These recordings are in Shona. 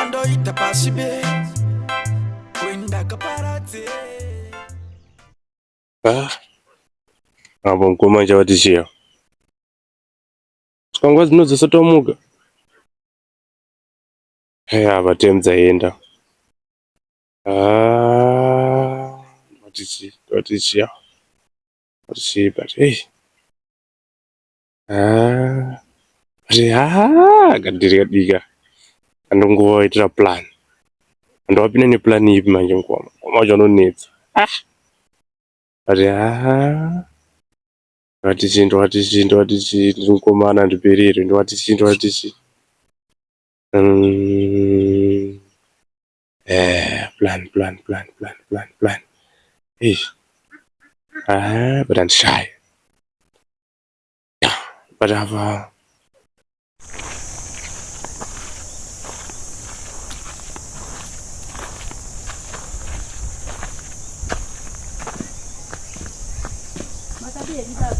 Ndo itapasibe kwenda kaparate. Hapo mkoma chawatishia. Sikangwa zinozo sotomuka. Hapa temza yenda. Watishia. But hey. Kadiri kadiga. Andongo itra plan. Ando apine ni plan hivi manje mkoma. Koma jono nitsa. Watishi mkomana ndiperere ndo watishi plan but I'm shy, but I've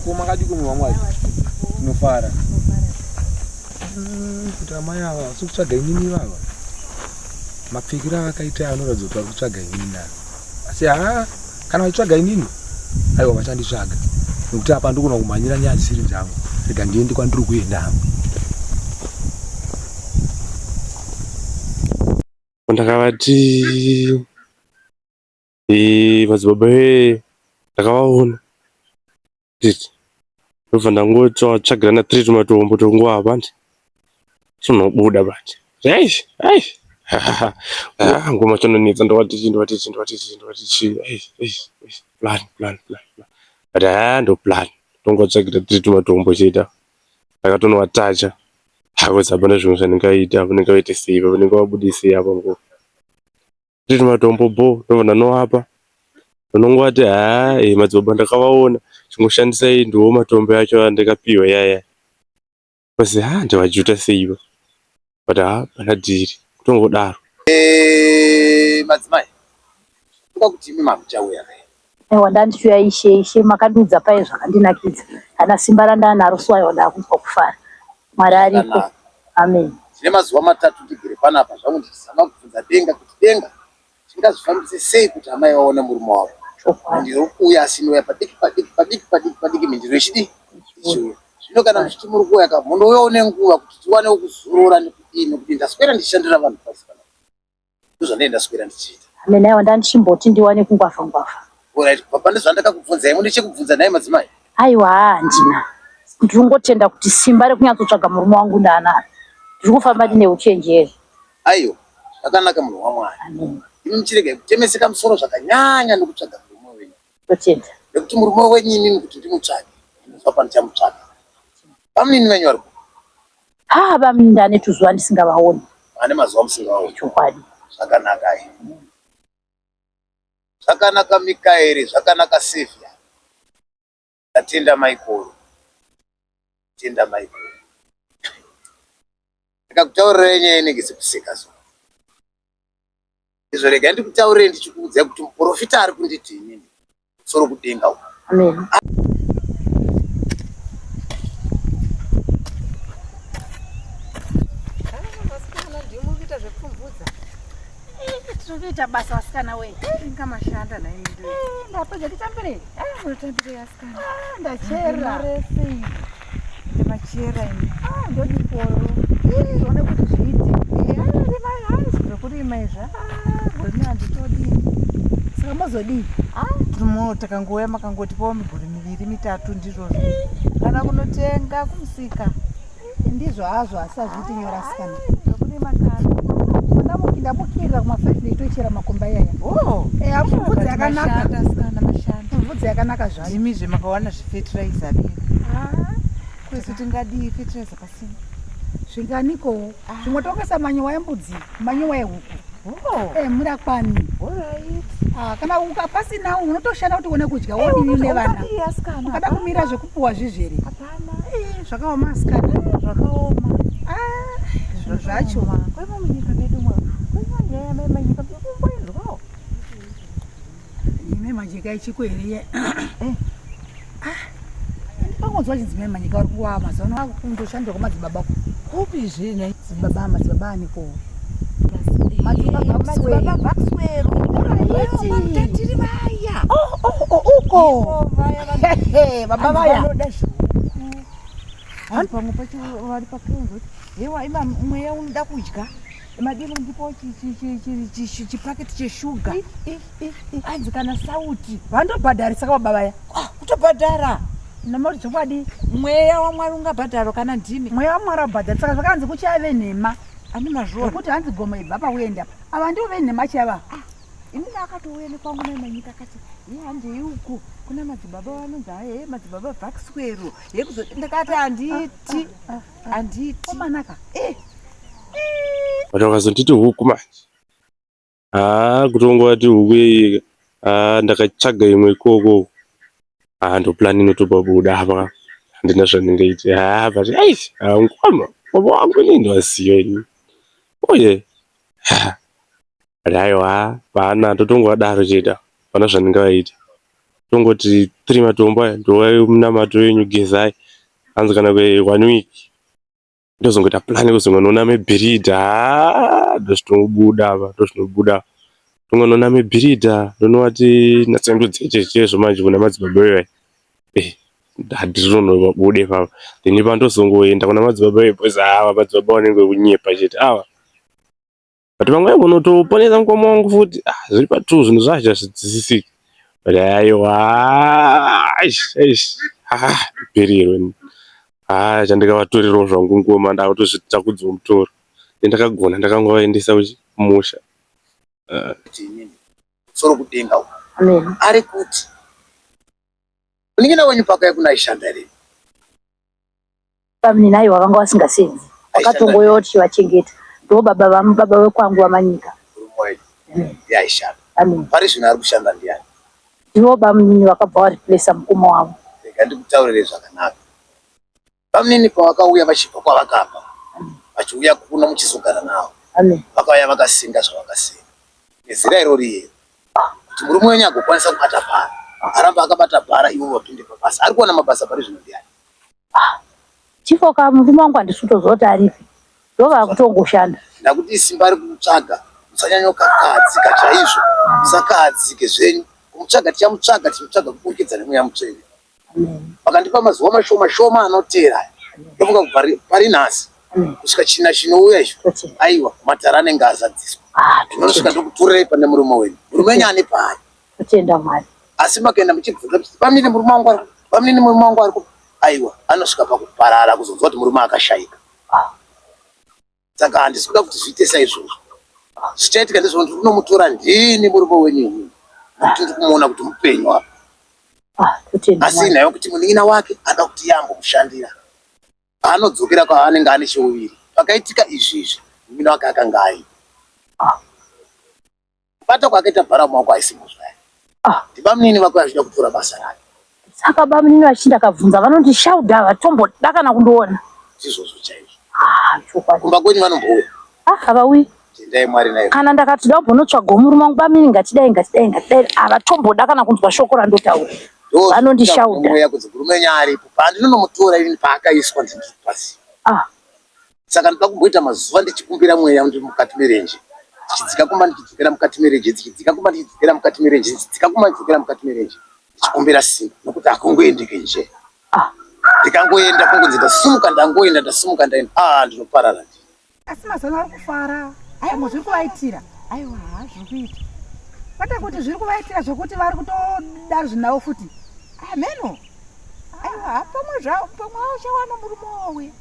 kumakaji kumwamwaji nofara kuti amai ava sikutsvaga inini vava mapfekero avakaita anoratidza kuti vari kutsvaga inini ava asi kana vachitsvaga inini aiwa vachanditsvaga nekuti apa ndikona kumhanyira nyaya dzisiri dzangu rega ndiende kwandiri kuenda hangu. ndakavati madzibaba ndakavaona ndobva ndangotsvagirana 3 tumatombo tonguva bandi chinobuda bandi ngoma chanonetsa ndowatichi plan but ndo plan tongotsvagira 3 tumatombo cheta ndakatonowatacha hakozi hapana zvimwe zvandingaita vanenge vaite sei vanenge vabudisei apa ngo 3 tumatombo bo ndobva ndanovapa vanongoti madzibaba ndakavaona chingoshandisai ndiwo matombo yacho andikapiwa yaya kozi ndavajuta seiva but panadhiri kutongodaro. Madzimai toda kuti imi mamuchauya aiwa ndandishuya ishe makandiudza pai zvakandinakidza kana simba randanaro swaiwa ndakuzwa kufara Mwari ariko. Amen. Tine mazuva matatu ndigere panapa zvangu ndizama kubvunza denga kuti denga tingazvifambise sei kuti amai vaone murume wavo ndiro kuuya asinouya padiki mindiro ichidi zvino kana muchiti muri kuuya ka munouyawo nenguva kuti tiwanewo kuzorora nekuti ndaswera ndichishandira vanhu pasi panapa ndozvanei ndaswera ndichiita. Amen. Aiwa ndandichimboti ndiwane kungwafa Alright, papa ndezvandakakubvunza imi ndichikubvunza naye madzimai. Aiwa handina ndiri kungotenda kuti simba rekunyatsotsvaga murume wangu ndaanaro ndiri kufamba ndine uchenjeri. Aiwa zvakanaka munhu waMwari. Amen. Imi muchirega kutemeseka musoro zvakanyanya nekutsvaga murume wenyu totenda nekuti murume wenyu inini kuti ndimutsvage ndinozva pandichamutsvaga. Vamunini venyu vari vamini ndane tuzuva ndisingavaoni. ane mazuva musingavaoni. Chokwadi. Zvakanaka zvakanaka Mikaeri, zvakanaka Sevia. Tatenda maikoro. Tenda maikoro. Ndakakutaurira nyaya inenge sekuseka so. Izvo rega ndikutaurire ndichikuudza kuti muprofita ari kunditi inini soro kudenga uko. Amen. Tinoita basa wasikana we ngamashanda naye miri ndapedza kutambire unotambire asikana ndachera resei ndimachera ini ndodiporo one kuti zviite zvekuti imaizva gori handitodii saka mozodii takangouya makangotipawo miguri 2-3 ndizvozvo kana kunotenga kumusika ndizvo hazvo asi hazviiti nyora asikana zvokuti makana ndamukira kuma5 ndoitochera makomba yaya. Mvudzi yakanaka. Mvudzi yakanaka zvayo. Imizve makawana zvifertilizer bini. Kwese tingadii fertilizer pasina. Zvinganiko. Zvimwe tongesa manyowa embudzi, manyowa ehuku. Murakwani. Alright. Kana ukapasina unotoshanda kuti uone kudya wodini nevana. Ukada kumira zvekupuwa zvizvere. Hapana. Zvakaoma asikana. Zvakaoma. Zvacho. Kwema munyika medu mwa. Kwema manyika kumboendwawo. Ine majika ichikweriye. Pangonzwa chinzimai manyika uri kuwa mazano akundoshandira kwamadzibaba. Kupi zvine? Madzibaba aniko. madzibaba Vaxwero tiri vaya uko baba vaya pamwe pacho vari pakenzo hewa ima mweya unoda kudya madiro ndipo chipaketi cheshuga anzi kana sauti vandobhadharisa kwa baba vaya kutobhadhara namori chokwadi mweya wamwari ungabhadharo kana ndimi mweya wamwari wabhadhara saka zvakanzi kuchave nhema ani mazvoro kuti hanzi goma ibva pauenda ava ndivo venhema chava inini akatouya nekwangu nemanyika akati handei uku kuna madzibaba vanonzi haye madzibaba Vaxwero ndakati handiti omanaka But wakazonditi huku manje. Kutongoti huku iyi ndakatsvaga imwe ikoko. Ndo plan inotobabuda apa. Handina zvandingaiti. But aish, ngwama. Baba wangu inini ndowasiya ini. Oye. Haiwa, pana totongodaro chete. Pana zvandingaita. Tongoti 3 matombo aya ndowai munamato yenyu gezai. Hanzi kana kwe 1 week. Ndozongoita plan kuzongoona mebhirida ndozvinobuda apa ndozvinobuda tongoona mebhirida ndonowati natsendo dzechechezo manje kuna madzibaba wewe ndatironobude papa then pandozongoenda kuna madzibaba wewe bhozi ava madzibaba vanenge kunyepa chete ava but vamwe unotoponesa mukoma wangu futi zviri patu zvinhu zvacha zvidzisisiki but aiwa bherirwe chandikavatorerawo zvangu ngoma ndakutozviita kudzomutoro ndakagona ndakangovaendesa kumusha soro kudenga ari kuti uningina wenyu paka yekunaishanda rini pamini nayo wakanga wasingasenzi wakatongoyoti chiwachengeta ndo baba wekwangu wamanyika yaishanda pari zvino ari kushanda ndiani ndivo bamini vakabva variplesa mukoma wavo ndikutaurire zvakanaka pamweni pavakauya vachibva kwavakabva vachiuya kuno muchizogara navo vakauya vakasinga zvavakasinga nezera irori yero kuti murume wenyu agokwanisa kubata bhara aramba akabata bhara ivo vapinde pabasa ari kuona mabasa pari zvino ndiani chifoka murume wangu handisutozoti aripi ndova kutongoshanda ndakuti simba ari kumutsvaga musanyanyokakadzika chaizvo musakadzike zvenyu kumutsvaga tichamutsvaga kubudikidza nemweya mutsvene vakandipa mazuva mashoma shoma anotera ndovuka pari nhasi kusvika china chinouya izvo aiwa matara anenge azadziswa tinonosvika ndokuturirei pane murume wenyu murume wenyu ane pari kutenda mwari asi makaenda muchibvunza kuti pamini murume wangu ariko aiwa anosvika pakuparara kuzonzwa kuti murume akashayika saka handisi kuda kuti zviite saizvozvo zvichaitika ndezvonoti unomutora ndini murume wenyu kuti ndiri kumuona kuti mupenyu apa asi nayo kuti munina wake ada kuti yambomushandira anodzokera kwaanenge ane chiuviri pakaitika izvizvi munina wake akanga ai kubata kwakaita bhara mwako aisimuzvaya ndibamnini vako azvida kutora basa rake saka bamnini vachinda kabvunza vanondishaudha vatomboda kana kundiona izvozvo chaizvo kumba kwenyu vanombouya havauyi tendai mwari nayo kana ndakati ndambonotsvaga murume wangu bamnini ngatidai havatomboda kana kunzwa shoko randotaura vanondishaudha mweya kunzi murume wenyu aripo pandinonomutora ini paakaiswa ndiri pasi saka ndoda kumboita mazuva ndichikumbira mweya ndiri mukati merenje ndichidzika kumba ndichidzikira mukati merenje ndichidzika kumba ndichidzikira mukati merenje ndichidzika kumba ndichidzikira mukati merenje ndichikumbira simba nokuti hakungoendeke nje ndikangoenda kungonzi ndasumuka ndasumuka ndaenda ndinoparara ndi asi mazano ari kufara aiwa zviri kuvaitira aiwa zviri kuita kwete kuti zviri kuvaitira zvokuti vari kutoda zvinavo futi ameno aiwa pamwe zvavo pamwe auchawana murume wawe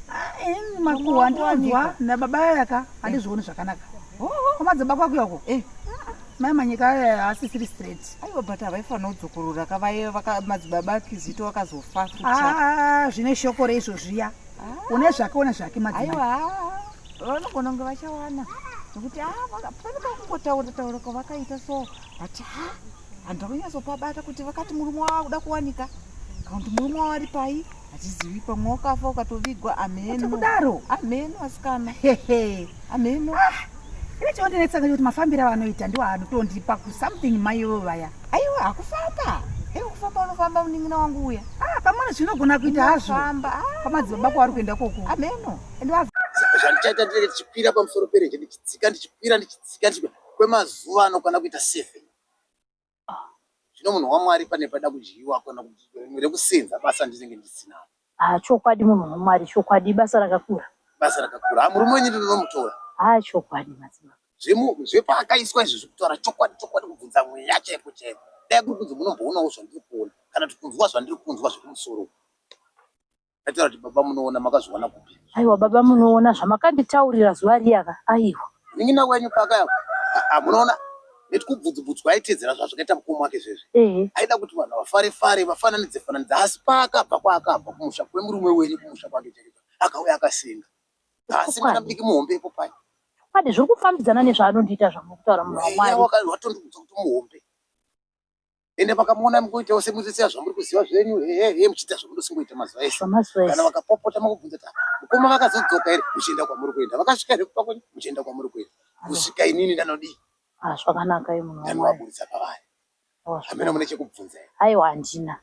ini makuhwa ndiwanzwa nababa yaka handizvioni zvakanaka kwamadzibaba kwako yako mai manyika asisiri straight aiwa but havaifanira kudzokorora madzibaba kizito vakazofa zvine shoko reizvo zviya une zvake une zvake madzibaba aiwa vanogona kunge vachawana nokuti panoka kungotaura kwavakaita so but handu akunyazopabata kuti vakati murume wavo kuda kuwanika kana kuti murume wavo ari pai hatizivi pamwe wakafa ukatovigwa ameno kudaro ameno asikana ameno ine chondinetsanga kuti mafambiro avanoita ndiwo anotondipa something maivo vaya aiwa hakufamba kufamba unofamba munin'ina wangu uya pamwana zvinogona kuita hazvo pamadzibaba kwari kuenda koko ameno zvandichaita ndinenge ndichikwira pamusoro perenje ndichidzika ndichikwira kwemazuva anokwana kuita 7. Zvino munhu waMwari pane pada kudyiwa kana rekusenza basa ndinenge ndisina. Chokwadi munhu waMwari, chokwadi basa rakakura. Murume wenyu ndinomutora. Chokwadi madzimai. Zvepakaiswa izvi zvekutaura chokwadi kubvunza mweya chaiko. Dai kuri kunzi munomboonawo zvandiri kuona kana kunzwa zvandiri kunzwa zvekumusoro. Ndaitaura kuti baba munoona makazviona kupi? Aiwa baba munoona zvamakanditaurira zuva riyaka. Aiwa. Nin'ina wenyu paka munoona netikubvudzubudzwa aitedzera zvazvakaita mukoma wake zvezvi. Aida kuti vanhu vafare vafananidze asi paakabva kwaakabva kumusha kwemurume wenyu kumusha kwake chaiko. Akauya akasenga. Asi mwana mudiki muhombe ipo pai. Kwadi zviri kufambidzana nezvaanondiita zvamukutaura munhu waMwari. Watondibvunza kuti muhombe. Ende vakamuona mukuitawo semuziya zvamuri kuziva zvenyu muchiita zvamunosingoita mazuva ese. Kana vakapopota makubvunza kuti mukoma vakazodzoka here muchienda kwamuri kuenda. Vakasvika here kupa kwenyu muchienda kwamuri kuenda. Kusvika inini ndanodii? Zvakanaka munhu waMwari. Ndanovaburitsa pavari. Hamena mune chekubvunza here? Aiwa handina.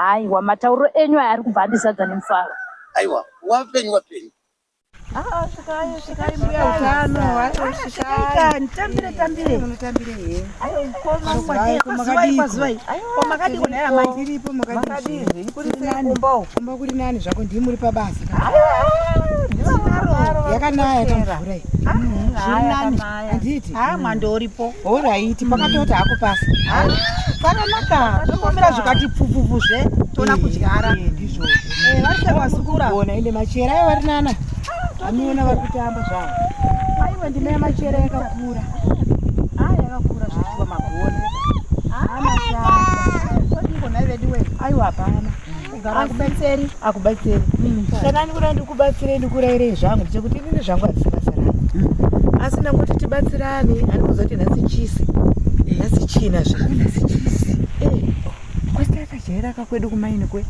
Aiwa matauriro enyu aya ari kubva andizadza nemufaro. Aiwa wapenyu. Svikai mbuya utano. Tambire. Makadi kuna mandiripo makadi. Kumba kuri nani zvako ndimuri pabasa. Yakanaya tamvura. Zvinani. Anditi. Mwandoripo. Alright, pakatoti hako pasa. Pakanaka. Tombira zvikati pfupufu zve. Tona kudyara. Ndizvo. Vase vasukura. Bona ine machera ayo vari nana. Aniona vari kutamba zvavo. Aiwa ndine machera yakakura. Yakakura zvichwa magoni. Aiwa hapana. Akubatsiri. Saka ndikuda ndikubatsire ndikurayire zvangu ndikuti ndine zvangu hazisi basa rangu. Asi ndangoti tibatsirane andikuzoti nhasi chisi. Nhasi china zviri. Nhasi chisi. Kwasitata jaira kakwedu kumaini kwe.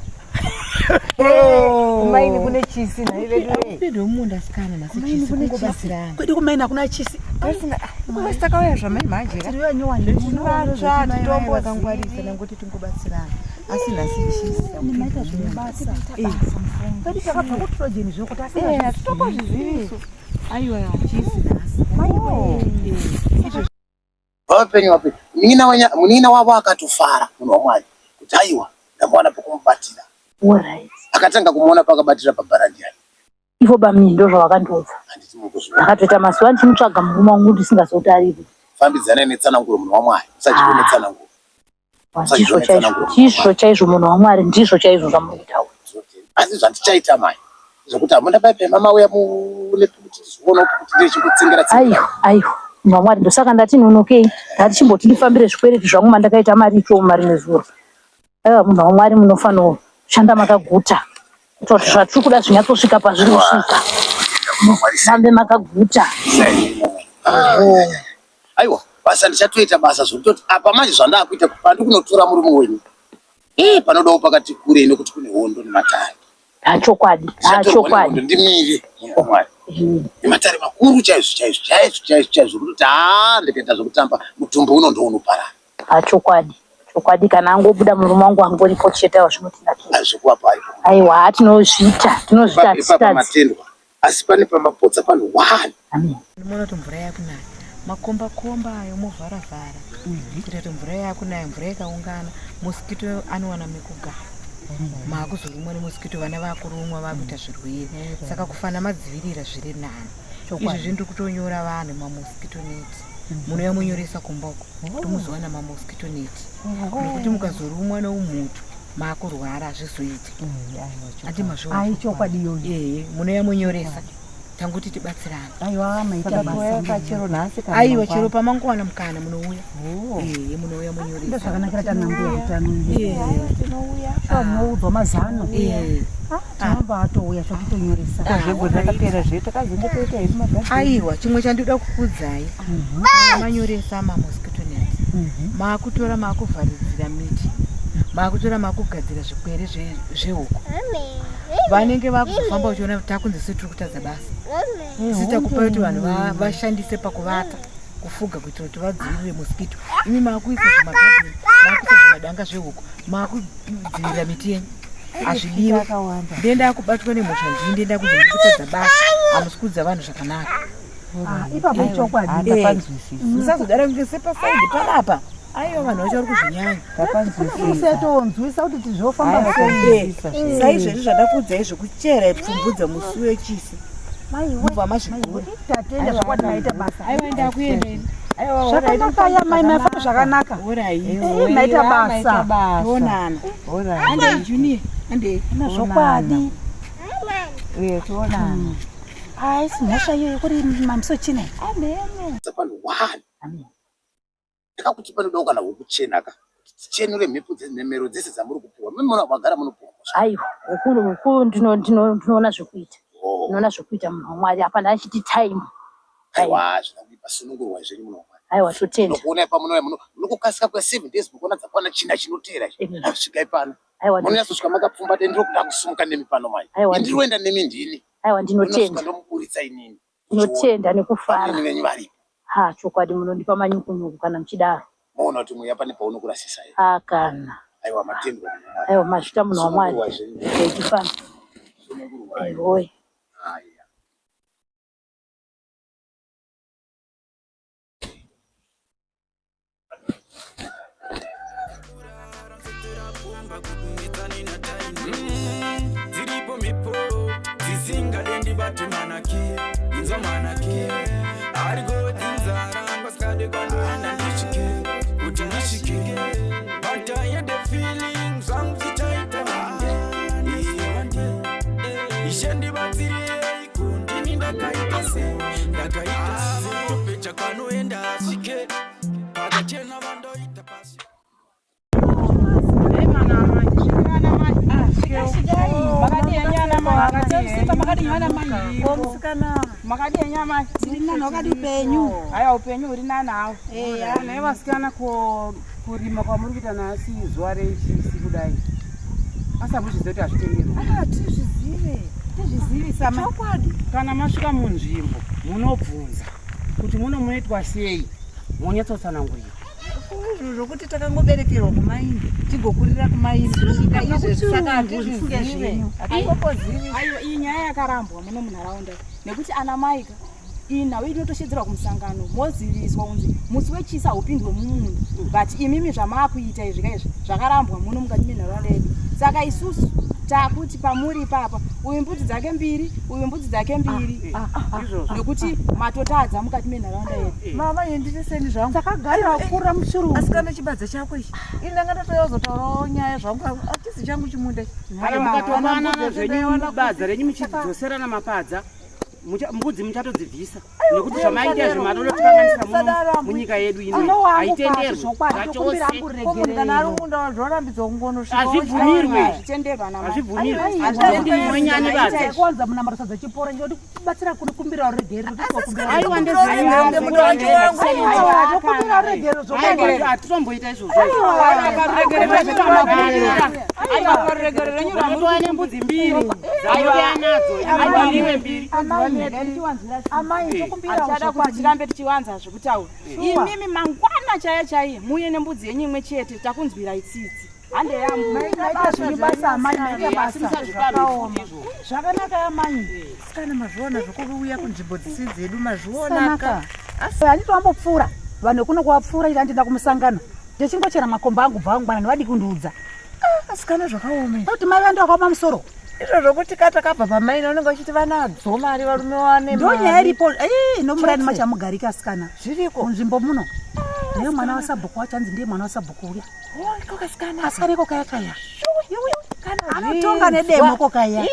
Kumaini kune chisi na ive dwe. Pindo munda sikana na chisi kungobatsirana. Kwedu kumaini hakuna chisi. Pasina. Kwasitaka waya zvamai manje. Tiriyo nyowa ndinotsva titombo vakangwarisa nangoti tingobatsirana. Asina chisi. Ndimaita zvebasa. Kwedu takabva kutrojeni zvokuti asina. Titombo zviziviso. Aiwa chisi nasi. Wapenyu. Munina wavo akatofara munhu waMwari. Kuti aiwa ndambowana pokumubatira. Alright. Akatanga kumuona pakabatira pabharandi. Ivo bamini ndo zvavakandodza. Akatoita mazuva ndichimutsvaga murume wangu ndisingazotariri. Fambidzana netsananguro munhu waMwari. Usachikone tsananguro. Ndizvo chaizvo munhu waMwari, ndizvo chaizvo zvamurikutaura. Asi zvandichaita mai zvokuti hamuna paipai mama uya mune kuti tizoona kuti ndichikutsengera aiwa munhu waMwari ndosaka ndati nonokei ndatichimboti ndifambire zvikwereti zvangu mandakaita maricho marimwe zuva. Aiwa munhu waMwari munofanira kushanda makaguta kuti zvatiri kuda zvinyatsosvika pazvinosvika. Musambe makaguta. Aiwa basa ndichatoita basa zvokutoti apa manje zvandaakuita pandi kunotora murume wenyu. Panodawo pakati kure nekuti kune hondo nematare. Chokwadi. Ndimire munhu waMwari. Nematare makuru chaizvo kuti ndikaita zvokutamba mutumbo uno ndounoparara. Chokwadi kana angobuda murume wangu angoripo chetawo zvinotinakira. Azvikuwapo aipo. Aiwa tinozviita pamatendwa. Asi pane pamapotsa pano 1. Amen. Ndinoona kuti mvura yakunaya. Makomba ayo movhara-vhara. Kuita kuti mvura yakunaya, mvura yakaungana, mosikito anowana mekugara. Maakuzorumwa nemosikito vana vakurumwa vakuita zvirwere. Saka kufana madzivirira zviri nani. Izvi zvindiri kutonyora vanhu mamosikito neti. Munouya munyoresa kumbako kuti muzowana mamosikito neti. Nekuti mukazorumwa neumhutu maakurwara hazvizoiti. Ai chokwadi iyoyo. Munouya munyoresa. Tanguti tibatsirana. Aiwa maita basa chero nhasi kana. Aiwa chero pamangowana mukana munouya. Munouya munyoresa. Ndo zvakanakira tanambuya utano. Tinouya. Munoudzwa mazano. Tinobva atouya zvakutonyoresa. Zvebo takapera zvedu takazongotoita hedu mabasa. Aiwa chimwe chandinoda kukuudzai. Manyoresa mamosikito net. Maakutora maakuvharidzira miti. Maakutora maakugadzira zvikwere zvehuku. Vanenge vakuzofamba uchiona kuti takunzi tiri kutadza basa. Sitakupa kuti vanhu vashandise pakuvata kufuga kuitira kuti vadzivirire mosikito. Imi maakuisa zvimagadheni, maakuisa zvimadanga zvehuku, maakudzivirira miti yenyu. Hazvidiwa. Ndenda kubatwa nemhosva ndini ndenda kunzi ndiri kutadza basa. amusikudza vanhu zvakanaka. Ipapo chokwadi. Musazodara kungesepa saidi panapa. Aiwa vanhu vacho vari kuzvinyanya. Usetonzwisa kuti tizofamba sei. Saizvozvi zvada kuudza izvokuchera pfumbudza musi wechisi. Mubva mazvikuru. Tatenda zvakwadi maita basa. Aiwa ndakuendeni. Zvakanaka ya mai mafamba zvakanaka. Maita basa. Tonana. Ande Junior. Ande Zvokwadi. Tonana. Ai sinhasha iyo kuri mamso chine. Vanhu wani ndakakuti panodawo kana hukuchenaka tichenure mhepo dzenemero dzese dzamuri kupuwa mimona magara munopuwa. Aiwa ukuru ndinoona zvekuita. Ndinoona zvekuita munhu waMwari apana achiti time. Aiwa zvinokuipa sunungurwa zviri muno waMwari. Aiwa totenda. Nokuona pamunouya munokukasika kwe7 days mukuona dzakwana china chinotera azvisvikai pano. Aiwa munonyatsotsvika makapfumbata ndiro kuda kusumuka nemi pano mai. Ndiroenda nemi ndini. Aiwa ndinotenda. Ndomuburitsa inini. Ndinotenda nekufara. Inini vari. Ha chokwadi munondipa manyukunyuku kana muchidaro. Muona kuti muya pane paunokurasisa here. Akana. Aiwa matendwa. Aiwa mazvita munhu waMwari. Echifana. Oi. Ziripo mipo zisinga dendi bati manake inzo manake arigo tinzara baskade kwando enda nishike kuti nishike but I had the feeling something tight ishendi batiri kundi ndakaita se topecha kanoenda shike pakachena vandoita pasi. Makadi nyama tirina nokadi upenyu. Aya upenyu uri nanawo. Naye vasikana kurima kwamuri kuita nasi zuva rechisi kudai. Asambuzvizoti hazvitenderwi. Tizvizivisa chokwadi. Kana masvika munzvimbo munobvunza kuti munoitwa sei monyatsotsanangurira. Izvo zvokuti takangoberekerwa kumaini tigokurira kumaini kusvika izvezvi saka hatizvizive. Aiwa iyi nyaya yakarambwa muno munharaunda nekuti ana maika iyi nhau inotoshedzerwa kumusangano moziviswa kunzi musi wechisa haupindwe mumunhu but imimi zvamaakuita izvi kaizvi zvakarambwa muno mukati menharaunda yedu. Saka isusu takuti pamuri ipapa uyu mbudzi dzake mbiri uyu mbudzi dzake mbiri nekuti matotadza mukati menharaunda yedu. Mama yenditeseni zvangu takagarira kukura muchuru asikana chibadza chako ichi ini ndanga ndatoyazotaurawo nyaya zvangu hatizi changu chimunda mukatowanana zvenyu mubadza renyu muchidzoserana mapadza mbudzi muchatodzibvisa nekuti zvamaita zvematinotikanganisa muno munyika yedu ino haitenderwi kana ari munda wazvorambidzwa kungonosvika hazvibvumirwe hazvibvumirwe mwenyani vadza kwanza muna marosadza chipora njoti kubatsira kunokumbira regero aiwa ndezvekumbira regero hatitomboita izvozvo regero renyu ramutowa nembudzi mbiri dzaiva nadzo mbiri mbiri achada kuti tirambe tichiwanza zvekutaura imimi mangwana chaiye chaiye muye nembudzi yenyu imwe chete takunzwirai tsitsi hande zvakanaka yamanyi sikana mazviona zvokuuya kunzvimbo dzisi dzedu mazvionaka handitoambopfuura vanhu kuno kuwapfuura iri handida kumusangano ndichingochera makombo angu bva angwana ndivadi kundiudza asikana zvakaome kuti mai vandi vakaoma musoro izvo zvokuti katakabva pamaina unenge uchiti vana dzomari varume wane ndonyaya iripo nomurani machamugarika asikana zviriko kunzvimbo muno naye mwana wasabhuku wachanzi ndiye mwana wasabhuku uya asikana iko kaya kaya anotonga nedemo kokaya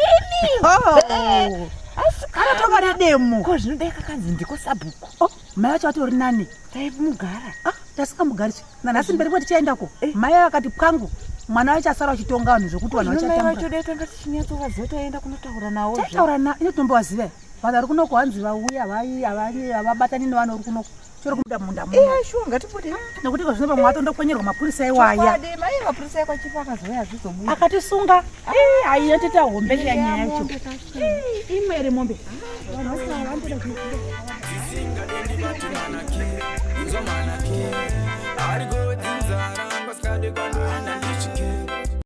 anotonga nedemo ko zvinodai kakanzi ndiko sabhuku mai vacho vati uri nani taimugara tasingamugari nanhasi mberi kwati tichaendako mai akati pwangu mwana wacho asara uchitonga vanhu zvokuti vanhu vachatanga tichinyatsovazota kunotaura nawo taura na inotombowaziva vanhu vari kunoko hanzi vauya havabatani nevanhu uri kunoko chori kumuda munda shuwa ngatibude nekuti zvino pamwe watondokwenyerwa mapurisa iwaya mapurisa ekwachipa akazoya hazvizobuda akatisunga aiyoteta hombe nyaya yacho imwe iri mombe